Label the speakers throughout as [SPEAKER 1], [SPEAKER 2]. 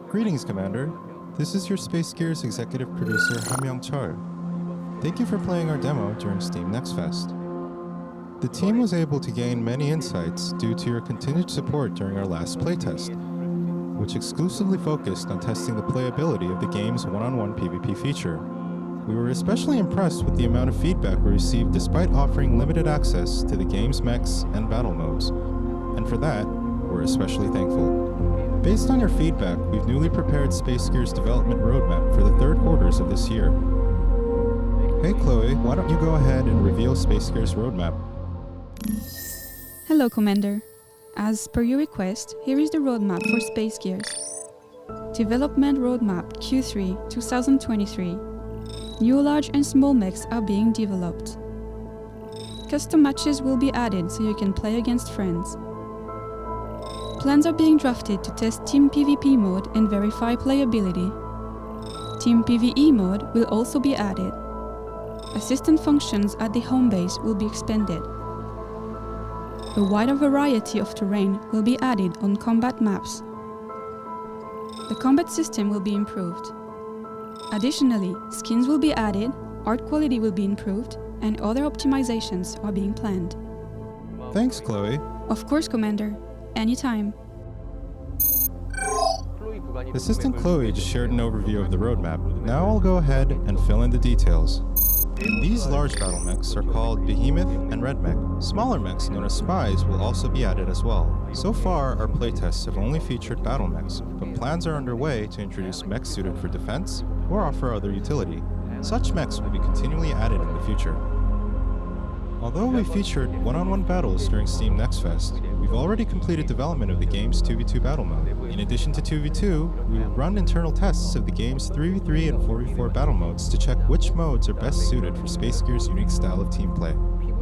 [SPEAKER 1] Greetings, Commander. This is your Space Gears executive producer, Hamyoung Chul. Thank you for playing our demo during Steam Next Fest. The team was able to gain many insights due to your continued support during our last playtest, which exclusively focused on testing the playability of the game's one-on-one PvP feature. We were especially impressed with the amount of feedback we received despite offering limited access to the game's mechs and battle modes, and for that, we're especially thankful. Based on your feedback, we've newly prepared Space Gears' development roadmap for the third quarters of this year. Hey Chloe, why don't you go ahead and reveal Space Gears' roadmap?
[SPEAKER 2] Hello, Commander. As per your request, here is the roadmap for Space Gears. Development Roadmap Q3 2023. New large and small mechs are being developed. Custom matches will be added so you can play against friends. Plans are being drafted to test Team PvP mode and verify playability. Team PvE mode will also be added. Assistant functions at the home base will be expanded. A wider variety of terrain will be added on combat maps. The combat system will be improved. Additionally, skins will be added, art quality will be improved, and other optimizations are being planned.
[SPEAKER 1] Thanks, Chloe.
[SPEAKER 2] Of course, Commander. Anytime.
[SPEAKER 1] Assistant Chloe just shared an overview of the roadmap. Now I'll go ahead and fill in the details. These large battle mechs are called Behemoth and Red Mech. Smaller mechs known as Spies will also be added as well. So far, our playtests have only featured battle mechs, but plans are underway to introduce mechs suited for defense or offer other utility. Such mechs will be continually added in the future. Although we featured one-on-one battles during Steam Next Fest, we've already completed development of the game's 2v2 battle mode. In addition to 2v2, we will run internal tests of the game's 3v3 and 4v4 battle modes to check which modes are best suited for Space Gears' unique style of team play.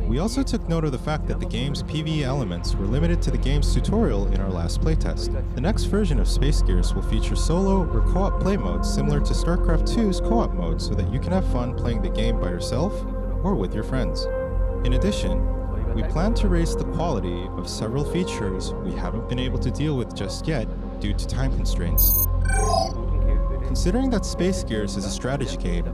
[SPEAKER 1] We also took note of the fact that the game's PvE elements were limited to the game's tutorial in our last playtest. The next version of Space Gears will feature solo or co-op play modes similar to StarCraft 2's co-op mode so that you can have fun playing the game by yourself or with your friends. In addition, we plan to raise the quality of several features we haven't been able to deal with just yet due to time constraints. Considering that Space Gears is a strategy game,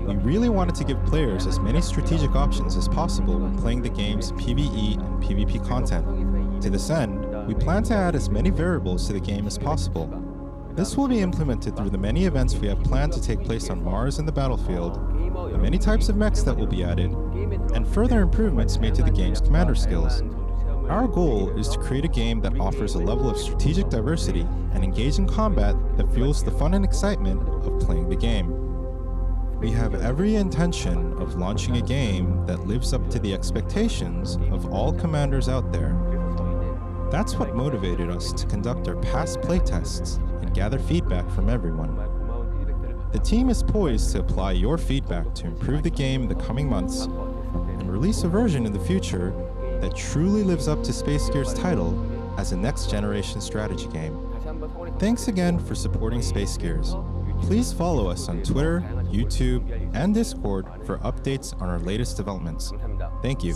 [SPEAKER 1] we really wanted to give players as many strategic options as possible when playing the game's PvE and PvP content. To this end, we plan to add as many variables to the game as possible. This will be implemented through the many events we have planned to take place on Mars and the battlefield, the many types of mechs that will be added, and further improvements made to the game's commander skills. Our goal is to create a game that offers a level of strategic diversity and engaging combat that fuels the fun and excitement of playing the game. We have every intention of launching a game that lives up to the expectations of all commanders out there. That's what motivated us to conduct our past playtests and gather feedback from everyone. The team is poised to apply your feedback to improve the game in the coming months and release a version in the future that truly lives up to Space Gears' title as a next-generation strategy game. Thanks again for supporting Space Gears. Please follow us on Twitter, YouTube, and Discord for updates on our latest developments. Thank you.